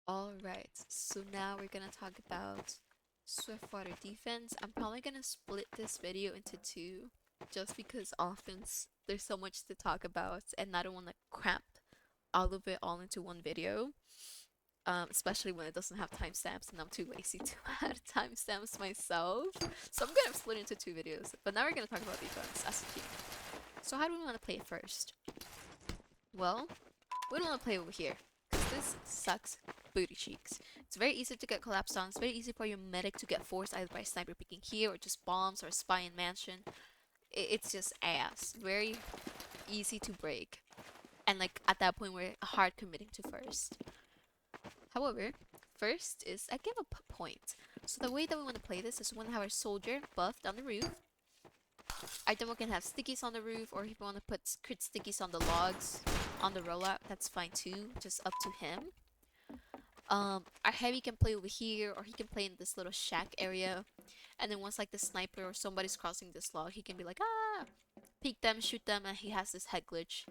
Alright, so now we're gonna talk about Swiftwater defense. I'm probably gonna split this video into two just because often there's so much to talk about and I don't want to cramp all of it all into one video. Especially when it doesn't have timestamps and I'm too lazy to add timestamps myself. So I'm gonna split into two videos. But now we're gonna talk about defense as a team. So how do we want to play it first? Well, we don't want to play over here, because this sucks booty cheeks. It's very easy to get collapsed on. It's very easy for your medic to get forced either by sniper picking here or just bombs or spy in mansion. It's just ass. Very easy to break. And like at that point we're hard committing to first. However, first is I give a point. So the way that we want to play this is we want to have our soldier buffed on the roof. Our demo can have stickies on the roof, or if you want to put crit stickies on the logs on the rollout, that's fine too, just up to him. Our heavy can play over here, or he can play in this little shack area. And then once like the sniper or somebody's crossing this log, he can be like, ah, peek them, shoot them, and he has this head glitch.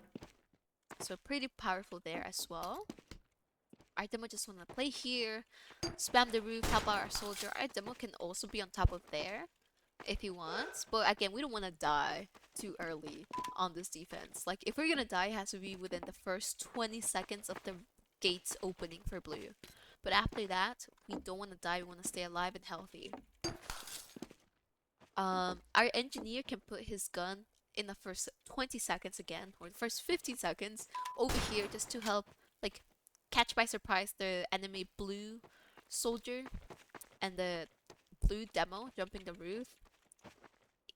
So pretty powerful there as well. Our demo just want to play here, spam the roof, help out our soldier. Our demo can also be on top of there if he wants. But again, we don't want to die too early on this defense. Like, if we're gonna die, it has to be within the first 20 seconds of the gates opening for blue. But after that, we don't want to die. We want to stay alive and healthy. Our engineer can put his gun in the first 20 seconds again, or the first 15 seconds over here just to help, like, catch by surprise the enemy blue soldier and the blue demo jumping the roof.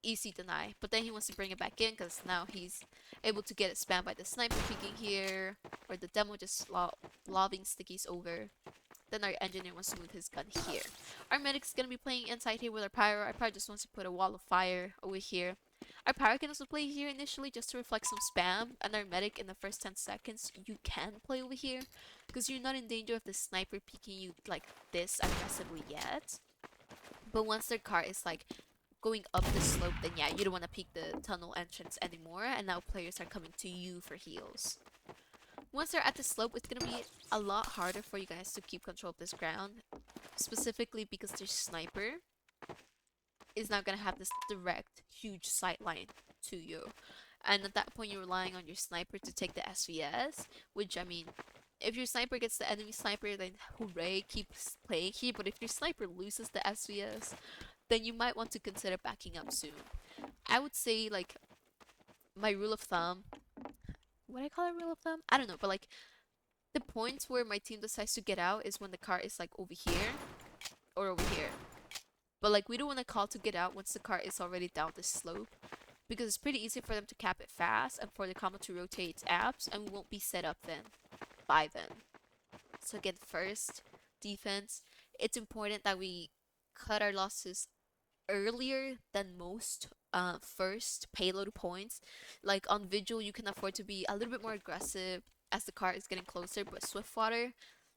Easy deny, but then he wants to bring it back in because now he's able to get it spammed by the sniper peeking here, or the demo just lobbing stickies over. Then our engineer wants to move his gun here. Our medic's gonna be playing inside here with our pyro. Our pyro just wants to put a wall of fire over here. Our pyro can also play here initially just to reflect some spam, and our medic in the first 10 seconds you can play over here because you're not in danger of the sniper peeking you like this aggressively yet. But once their car is like going up the slope, then yeah, you don't want to peek the tunnel entrance anymore, and now players are coming to you for heals. Once they're at the slope, it's gonna be a lot harder for you guys to keep control of this ground, specifically because their sniper is now gonna have this direct, huge sight line to you. And at that point, you're relying on your sniper to take the SVS, which, I mean, if your sniper gets the enemy sniper, then hooray, keep playing here. But if your sniper loses the SVS, then you might want to consider backing up soon. I would say, like, my rule of thumb, what I call a rule of thumb? I don't know, but like, the points where my team decides to get out is when the car is like over here or over here. But like, we don't want to call to get out once the car is already down this slope, because it's pretty easy for them to cap it fast and for the combo to rotate its apps, and we won't be set up then by then. So again, first, defense, it's important that we cut our losses earlier than most first payload points. Like on Vigil, you can afford to be a little bit more aggressive as the car is getting closer, but Swiftwater,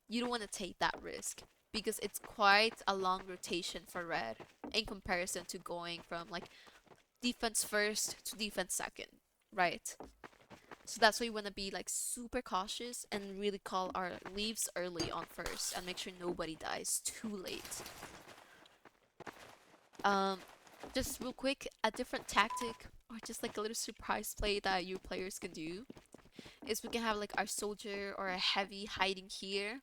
you don't want to take that risk because it's quite a long rotation for red in comparison to going from like defense first to defense second, right? So that's why you want to be like super cautious and really call our leaves early on first and make sure nobody dies too late. Um, just real quick, a different tactic or just like a little surprise play that your players can do is we can have like our soldier or a heavy hiding here,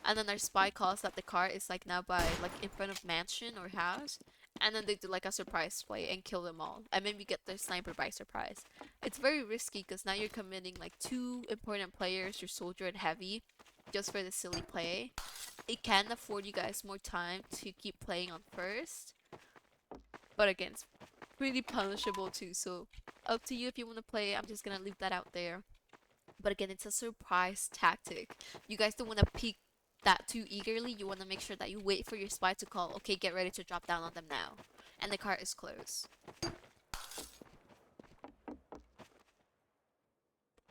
and then our spy calls that the car is like now by like in front of mansion or house, and then they do like a surprise play and kill them all, and maybe get their sniper by surprise. It's very risky because now you're committing like two important players, your soldier and heavy, just for the silly play. It can afford you guys more time to keep playing on first, but again, it's pretty punishable too. So up to you if you want to play. I'm just gonna leave that out there. But again, it's a surprise tactic. You guys don't want to peek that too eagerly. You want to make sure that you wait for your spy to call, okay, get ready to drop down on them now. And the car is closed.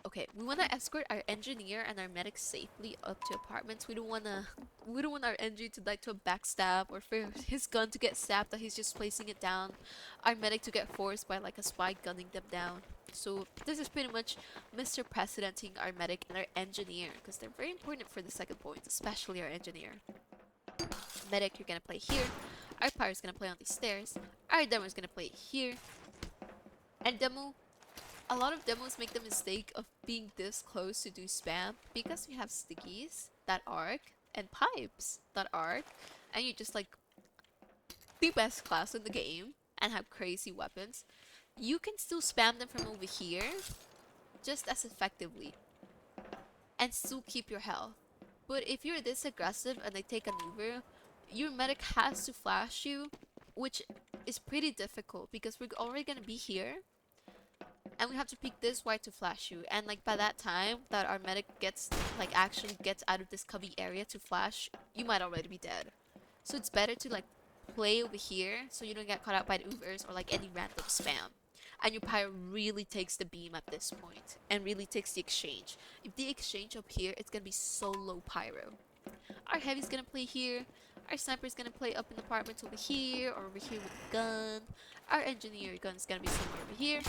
Okay, we want to escort our engineer and our medic safely up to apartments. We don't want our engineer to die to a backstab, or for his gun to get stabbed that he's just placing it down. Our medic to get forced by like a spy gunning them down. So this is pretty much Mr. Precedenting our medic and our engineer, because they're very important for the second point, especially our engineer. Medic, you're gonna play here. Our pyro's gonna play on these stairs. Our demo is gonna play here. And demo, a lot of demos make the mistake of being this close to do spam because we have stickies that arc and pipes that arc, and you just like the best class in the game and have crazy weapons. You can still spam them from over here just as effectively and still keep your health. But if you're this aggressive and they take an Uber, your medic has to flash you, which is pretty difficult because we're already gonna be here and we have to peek this wide to flash you. And like by that time that our medic gets like actually gets out of this cubby area to flash, you might already be dead. So it's better to like play over here so you don't get caught out by the Ubers or like any random spam. And your pyro really takes the beam at this point and really takes the exchange. If the exchange up here, it's gonna be so low pyro. Our heavy's gonna play here. Our sniper's gonna play up in the apartments over here or over here with a gun. Our engineer gun's gonna be somewhere over here.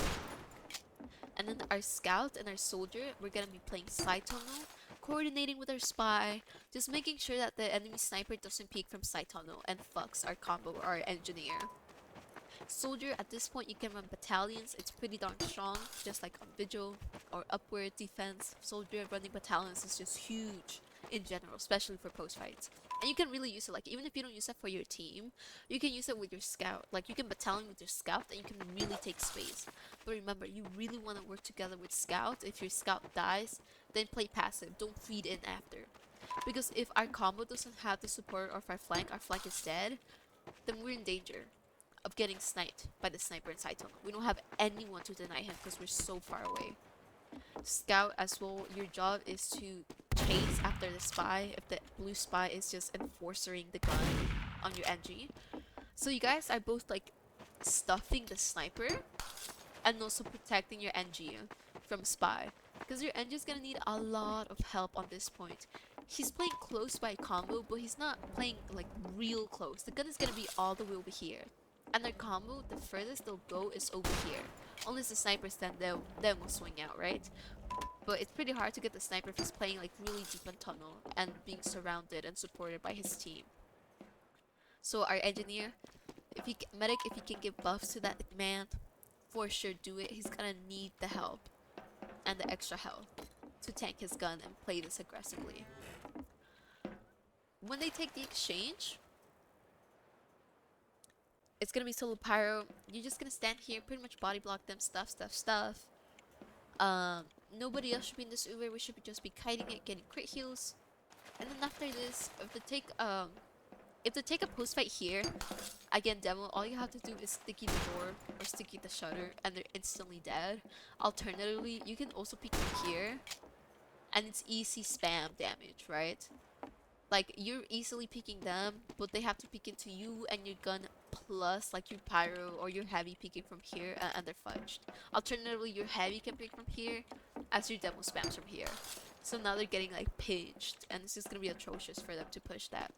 And then our scout and our soldier, we're gonna be playing side tunnel, coordinating with our spy, just making sure that the enemy sniper doesn't peek from side tunnel and fucks our combo or our engineer. Soldier, at this point you can run battalions, it's pretty darn strong, just like on Vigil or Upward Defense. Soldier running battalions is just huge in general, especially for post fights. And you can really use it, like even if you don't use it for your team, you can use it with your scout. Like you can battalion with your scout and you can really take space. But remember, you really want to work together with scout. If your scout dies, then play passive, don't feed in after. Because if our combo doesn't have the support of our flank is dead, then we're in danger of getting sniped by the sniper inside tunnel. We don't have anyone to deny him because we're so far away. Scout as well, your job is to chase after the spy if the blue spy is just enforcing the gun on your NG. So you guys are both like stuffing the sniper and also protecting your NG from spy, because your NG is gonna need a lot of help on this point. He's playing close by combo, but he's not playing like real close. The gun is gonna be all the way over here. And their combo, the furthest they'll go is over here. Unless the snipers then will swing out, right? But it's pretty hard to get the sniper if he's playing like really deep in tunnel and being surrounded and supported by his team. So our engineer, if he can give buffs to that man, for sure do it. He's gonna need the help and the extra health to tank his gun and play this aggressively. When they take the exchange, it's gonna be solo pyro. You're just gonna stand here, pretty much body block them, stuff. Nobody else should be in this Uber. We should just be kiting it, getting crit heals. And then after this, if they take a post fight here, again demo, all you have to do is sticky the door or sticky the shutter and they're instantly dead. Alternatively, you can also peek from here and it's easy spam damage, right? Like you're easily peeking them, but they have to peek into you and your gun plus like your pyro or your heavy peeking from here and they're fudged. Alternatively, your heavy can peek from here as your demo spams from here. So now they're getting like pinched and it's just gonna be atrocious for them to push that.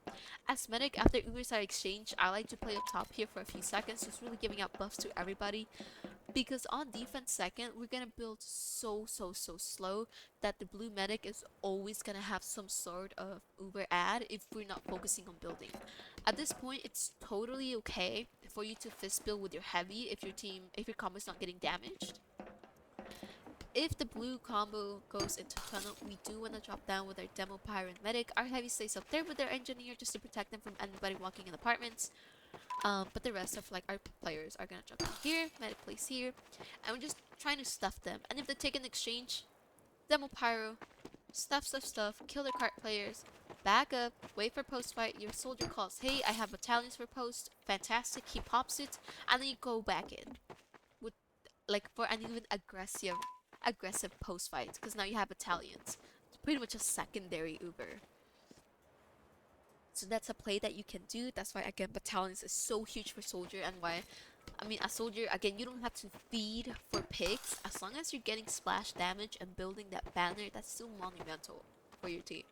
As medic, after Ubers are exchanged, I like to play up top here for a few seconds, just really giving out buffs to everybody. Because on defense second, we're gonna build so slow that the blue medic is always gonna have some sort of Uber ad if we're not focusing on building. At this point, it's totally okay for you to fist build with your heavy if your combo is not getting damaged. If the blue combo goes into tunnel, we do want to drop down with our demo pyro and medic. Our heavy stays up there with their engineer just to protect them from anybody walking in apartments. But the rest of like our players are gonna jump down here, medic plays here, and we're just trying to stuff them. And if they take an exchange, demo pyro, stuff, kill their cart players, back up, wait for post fight. Your soldier calls, hey, I have battalions for post. Fantastic, he pops it, and then you go back in with like for an even aggressive post fight, because now you have battalions. It's pretty much a secondary Uber. So that's a play that you can do. That's why again battalions is so huge for soldier, and why I mean a soldier again you don't have to feed for picks as long as you're getting splash damage and building that banner. That's still monumental for your team.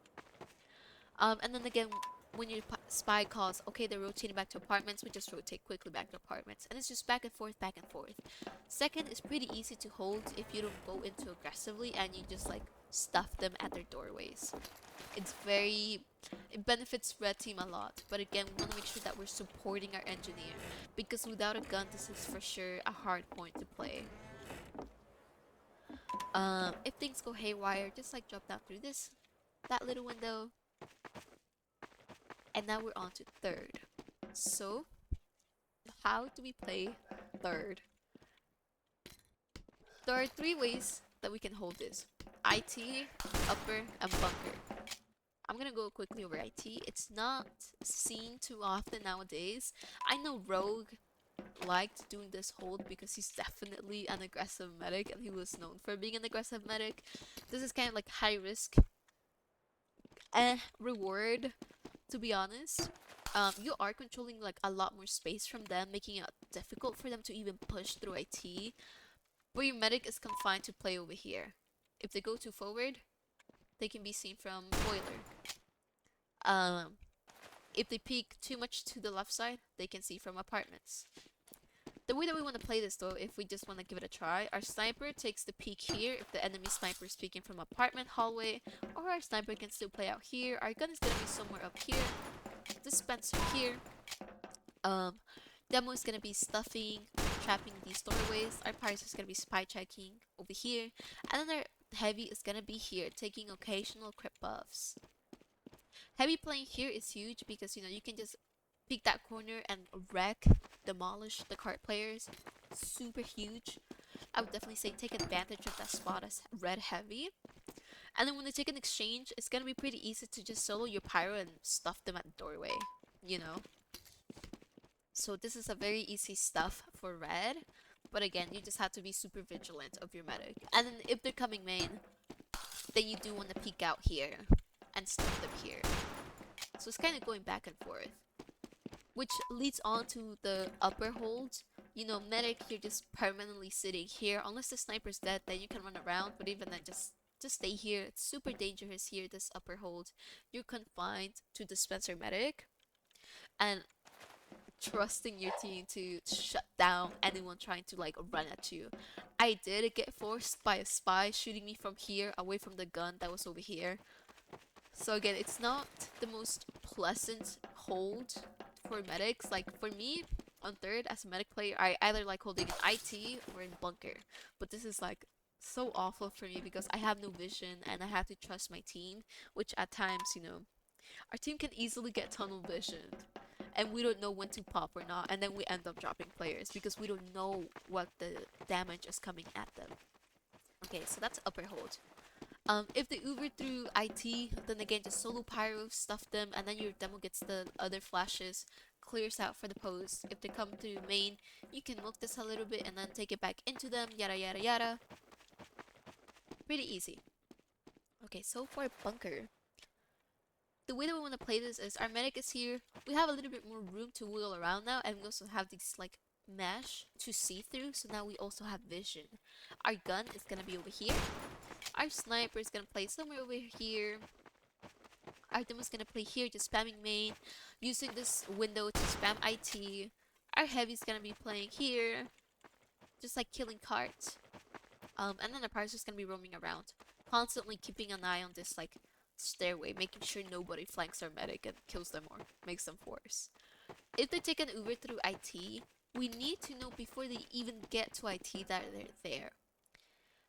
And then again when your spy calls, okay, they're rotating back to apartments, we just rotate quickly back to apartments. And it's just back and forth, back and forth. Second, it's pretty easy to hold if you don't go into aggressively and you just like stuff them at their doorways. It's very, it benefits red team a lot. But again, we want to make sure that we're supporting our engineer, because without a gun, this is for sure a hard point to play. If things go haywire, just like drop down through that little window. And now we're on to third. So, how do we play third? There are three ways that we can hold this: IT, upper, and bunker. I'm gonna go quickly over IT. It's not seen too often nowadays. I know Rogue liked doing this hold because he's definitely an aggressive medic and he was known for being an aggressive medic. This is kind of like high risk reward, to be honest. You are controlling like a lot more space from them, making it difficult for them to even push through IT. But your medic is confined to play over here. If they go too forward, they can be seen from boiler. If they peek too much to the left side, they can see from apartments. The way that we want to play this though, if we just want to give it a try, our sniper takes the peek here if the enemy sniper is peeking from apartment hallway, or our sniper can still play out here. Our gun is going to be somewhere up here, dispenser here. Demo is going to be stuffing, trapping these doorways. Our pirates is going to be spy checking over here, and then our heavy is going to be here, taking occasional crit buffs. Heavy playing here is huge because you can just peek that corner and wreck, demolish the cart players. Super huge. I would definitely say take advantage of that spot as red heavy. And then when they take an exchange, it's gonna be pretty easy to just solo your pyro and stuff them at the doorway, you know? So this is a very easy stuff for red. But again, you just have to be super vigilant of your medic. And then if they're coming main, then you do want to peek out here and stuff them here. So it's kind of going back and forth. Which leads on to the upper hold. Medic, you're just permanently sitting here. Unless the sniper's dead, then you can run around. But even then, just stay here. It's super dangerous here, this upper hold. You're confined to dispenser medic. And trusting your team to shut down anyone trying to like run at you. I did get forced by a spy shooting me from here, away from the gun that was over here. So again, it's not the most pleasant hold for medics. Like for me, on third as a medic player, I either like holding in IT or in bunker. But this is like so awful for me because I have no vision and I have to trust my team, which at times, our team can easily get tunnel vision. And we don't know when to pop or not, and then we end up dropping players because we don't know what the damage is coming at them. Okay, so that's upper hold. If they Uber through IT, then again just solo pyro, stuff them, and then your demo gets the other flashes, clears out for the post. If they come through main, you can milk this a little bit and then take it back into them, yada yada yada. Pretty easy. Okay, so for bunker, the way that we want to play this is our medic is here. We have a little bit more room to wiggle around now, and we also have these like mesh to see through, so now we also have vision. Our gun is gonna be over here. Our sniper is gonna play somewhere over here. Our demo is gonna play here, just spamming main, using this window to spam IT. Our heavy is gonna be playing here, just like killing carts. And then the pirate is just gonna be roaming around, constantly keeping an eye on this like stairway, making sure nobody flanks our medic and kills them or makes them force. If they take an Uber through IT, we need to know before they even get to IT that they're there.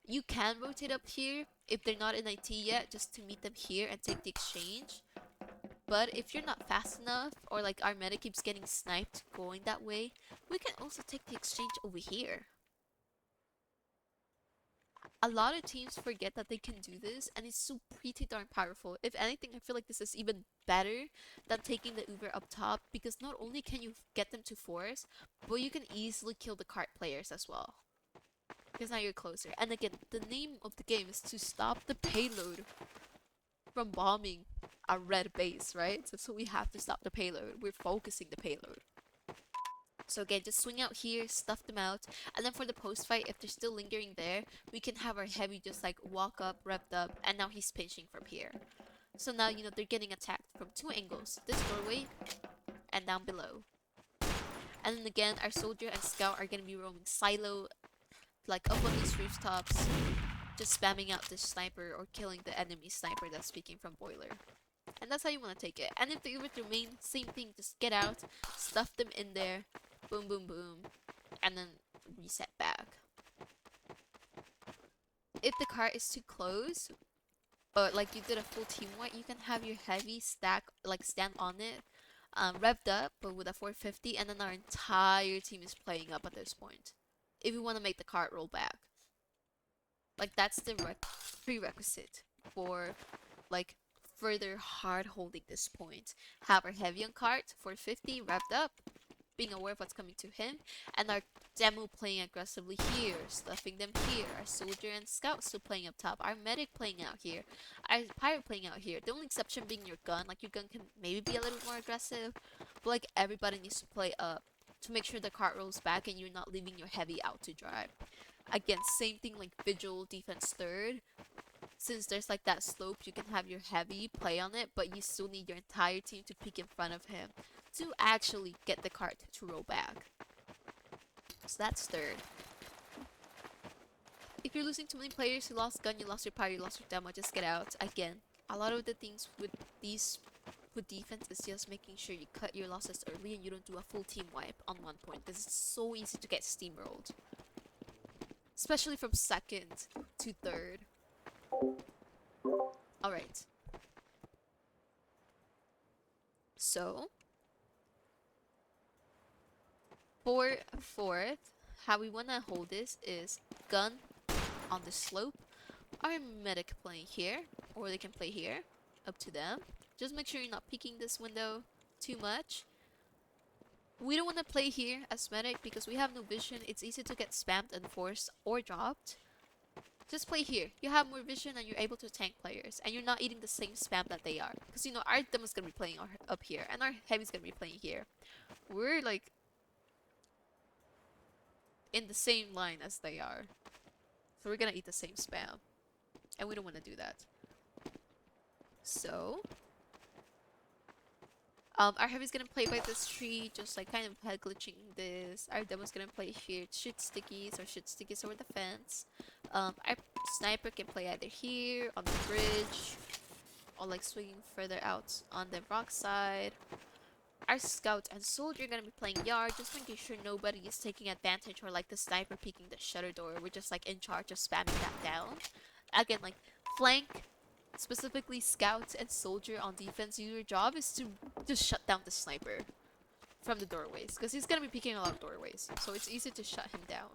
You can rotate up here if they're not in IT yet, just to meet them here and take the exchange. But if you're not fast enough, or like our medic keeps getting sniped going that way, we can also take the exchange over here. A lot of teams forget that they can do this, and it's so pretty darn powerful. If anything, I feel like this is even better than taking the Uber up top, because not only can you get them to force, but you can easily kill the cart players as well. Because now you're closer. And again, the name of the game is to stop the payload from bombing a red base, right? So we have to stop the payload. We're focusing the payload. So again, just swing out here, stuff them out, and then for the post fight, if they're still lingering there, we can have our heavy just like walk up, repped up, and now he's pinching from here. So now you know they're getting attacked from two angles, this doorway and down below. And then again, our soldier and scout are gonna be roaming silo, like up on these rooftops, just spamming out this sniper or killing the enemy sniper that's speaking from boiler. And that's how you want to take it. And if they were to remain, same thing, just get out, stuff them in there, boom, boom, boom, and then reset back. If the cart is too close, but like you did a full team wipe, you can have your heavy stack, like stand on it, revved up, but with a 450, and then our entire team is playing up at this point. If you want to make the cart roll back. Like that's the prerequisite for like further hard holding this point. Have our heavy on cart, 450, revved up, being aware of what's coming to him, and our demo playing aggressively here, stuffing them here, our soldier and scout still playing up top, our medic playing out here, our pirate playing out here. The only exception being your gun. Like your gun can maybe be a little bit more aggressive, but like everybody needs to play up to make sure the cart rolls back and you're not leaving your heavy out to dry. Again, same thing like vigil, defense third. Since there's like that slope, you can have your heavy play on it, but you still need your entire team to peek in front of him to actually get the cart to roll back. So that's third. If you're losing too many players, you lost gun, you lost your power, you lost your demo, just get out. Again, a lot of the things with defense is just making sure you cut your losses early and you don't do a full team wipe on one point, because it's so easy to get steamrolled. Especially from second to third. Alright. So, for fourth, how we want to hold this is gun on the slope. Our medic playing here, or they can play here. Up to them. Just make sure you're not peeking this window too much. We don't want to play here as medic because we have no vision. It's easy to get spammed and forced or dropped. Just play here. You have more vision and you're able to tank players. And you're not eating the same spam that they are. Because you know, our demo's gonna be playing up here. And our heavy's gonna be playing here. We're like in the same line as they are. So we're gonna eat the same spam. And we don't want to do that. So our heavy's gonna play by this tree, just like kind of head glitching this. Our demo's gonna play here, shoot stickies over the fence. Our sniper can play either here, on the bridge, or like swinging further out on the rock side. Our scout and soldier are gonna be playing yard, just making sure nobody is taking advantage or like the sniper peeking the shutter door. We're just like in charge of spamming that down. Again, like flank, specifically scout and soldier on defense, your job is to just shut down the sniper from the doorways, because he's gonna be peeking a lot of doorways, so it's easy to shut him down.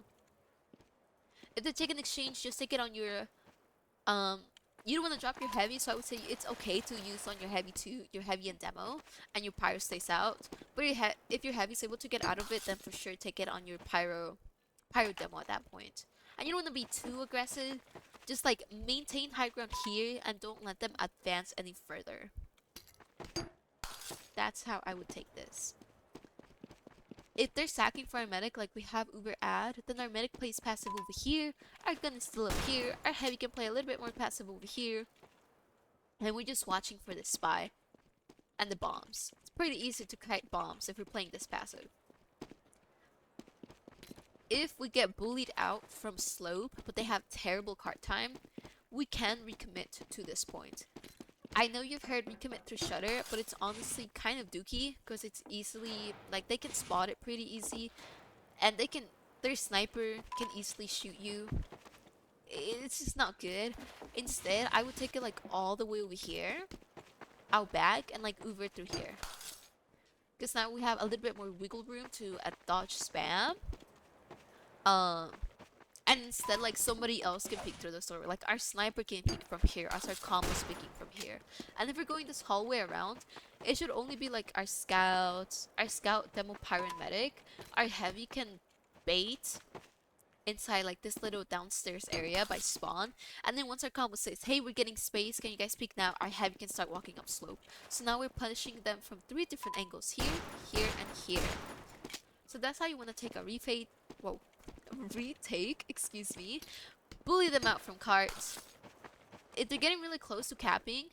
If they take an exchange, just take it on your you don't want to drop your heavy, so I would say it's okay to use on your heavy too, your heavy and demo, and your pyro stays out. But if your heavy is able to get out of it, then for sure take it on your pyro demo at that point. And you don't want to be too aggressive. Just like maintain high ground here and don't let them advance any further. That's how I would take this. If they're sacking for our medic like we have Uber ad, then our medic plays passive over here, our gun is still up here, our heavy can play a little bit more passive over here, and we're just watching for the spy and the bombs. It's pretty easy to kite bombs if we're playing this passive. If we get bullied out from slope, but they have terrible cart time, we can recommit to this point. I know you've heard recommit through shutter, but it's honestly kind of dookie because it's easily, like, they can spot it pretty easy, and their sniper can easily shoot you. It's just not good. Instead, I would take it like all the way over here, out back, and like Uber through here. Because now we have a little bit more wiggle room to dodge spam. And instead, like, somebody else can peek through the door. Like, our sniper can peek from here, as our combo's peeking from here. And if we're going this hallway around, it should only be, like, our scout, demo, pyro, and medic. Our heavy can bait inside, like, this little downstairs area by spawn. And then once our combo says, hey, we're getting space, can you guys peek now? Our heavy can start walking up slope. So now we're punishing them from 3 different angles. Here, here, and here. So that's how you want to take a retake, excuse me, bully them out from carts. If they're getting really close to capping,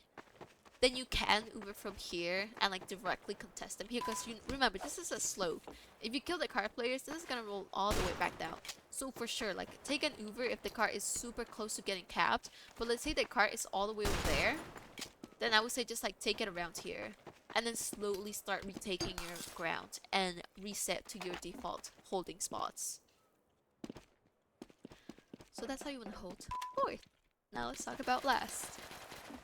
then you can Uber from here and like directly contest them here, because you remember this is a slope. If you kill the car players, this is gonna roll all the way back down. So for sure, like take an Uber if the car is super close to getting capped. But let's say the car is all the way over there, then I would say just like take it around here and then slowly start retaking your ground and reset to your default holding spots. So that's how you want to hold fourth. Now let's talk about last.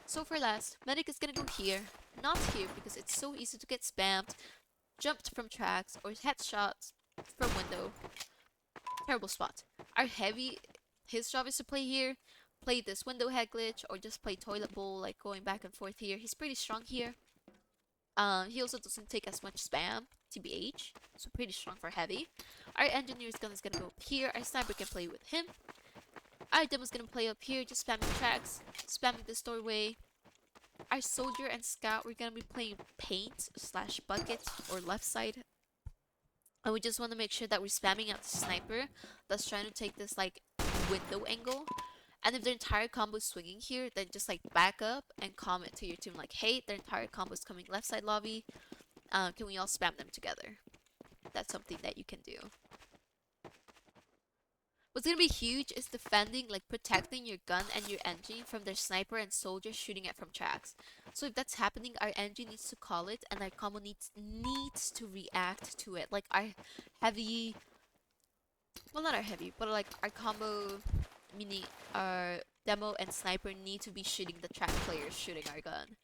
So for last, medic is gonna go here, not here because it's so easy to get spammed, jumped from tracks, or headshots from window. Terrible spot. Our heavy, his job is to play here, play this window head glitch, or just play toilet bowl, like going back and forth here. He's pretty strong here. He also doesn't take as much spam, TBH, so pretty strong for heavy. Our engineer's gun is gonna go up here, our sniper can play with him. Our demo's gonna play up here, just spamming tracks, spamming this doorway. Our soldier and scout, we're gonna be playing paint / bucket or left side. And we just want to make sure that we're spamming out the sniper that's trying to take this like window angle. And if their entire combo is swinging here, then just like back up and comment to your team like, hey, their entire combo is coming left side lobby. Can we all spam them together? That's something that you can do. What's gonna be huge is defending, like protecting your gun and your engine from their sniper and soldier shooting it from tracks. So if that's happening, our engine needs to call it and our combo needs to react to it. Like our heavy, well not our heavy, but like our combo, meaning our demo and sniper need to be shooting the track players shooting our gun.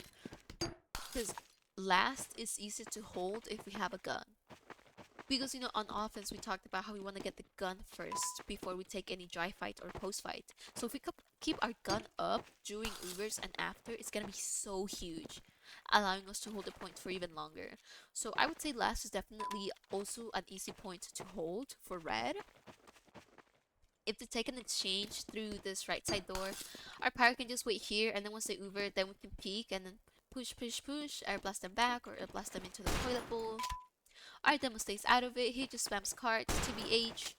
Because last is easy to hold if we have a gun. Because, you know, on offense, we talked about how we want to get the gun first before we take any dry fight or post fight. So if we keep our gun up during Ubers and after, it's going to be so huge, allowing us to hold the point for even longer. So I would say last is definitely also an easy point to hold for red. If they take an exchange through this right side door, our pyro can just wait here, and then once they Uber, then we can peek and then push, or blast them back, or blast them into the toilet bowl. Our demo stays out of it, he just spams cards, TBH.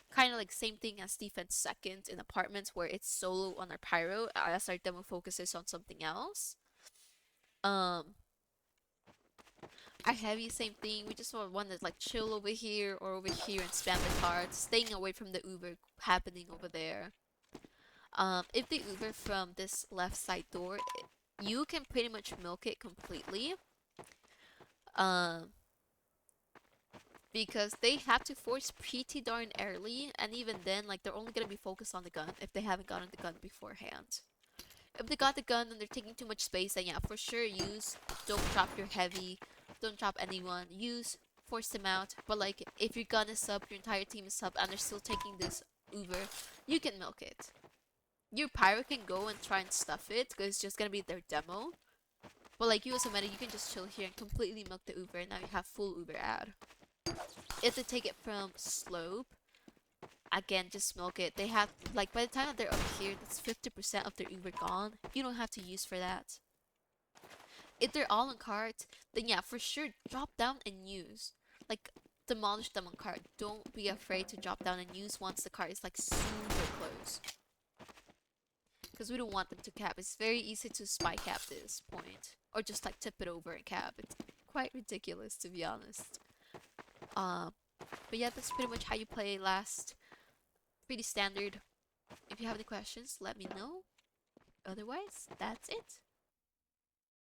Kind of like same thing as defense second in apartments where it's solo on our pyro as our demo focuses on something else. Our heavy, same thing, we just want to like chill over here or over here and spam the cards, staying away from the Uber happening over there. If they Uber from this left side door, you can pretty much milk it completely. Because they have to force pretty darn early, and even then, like, they're only gonna be focused on the gun if they haven't gotten the gun beforehand. If they got the gun and they're taking too much space, then yeah, for sure use, don't drop your heavy, don't drop anyone, use, force them out. But like, if your gun is sub, your entire team is sub, and they're still taking this Uber, you can milk it. Your pyro can go and try and stuff it, because it's just gonna be their demo. But like, you as a medic, you can just chill here and completely milk the Uber, and now you have full Uber ad. If they take it from slope, again, just milk it. They have, like, by the time that they're up here, that's 50% of their Uber gone. You don't have to use for that. If they're all on cart, then yeah, for sure, drop down and use. Like, demolish them on cart. Don't be afraid to drop down and use once the cart is, like, super close. Because we don't want them to cap. It's very easy to spy cap this point. Or just, like, tip it over and cap. It's quite ridiculous, to be honest. But yeah, that's pretty much how you play last. Pretty standard. If you have any questions, let me know. Otherwise, that's it.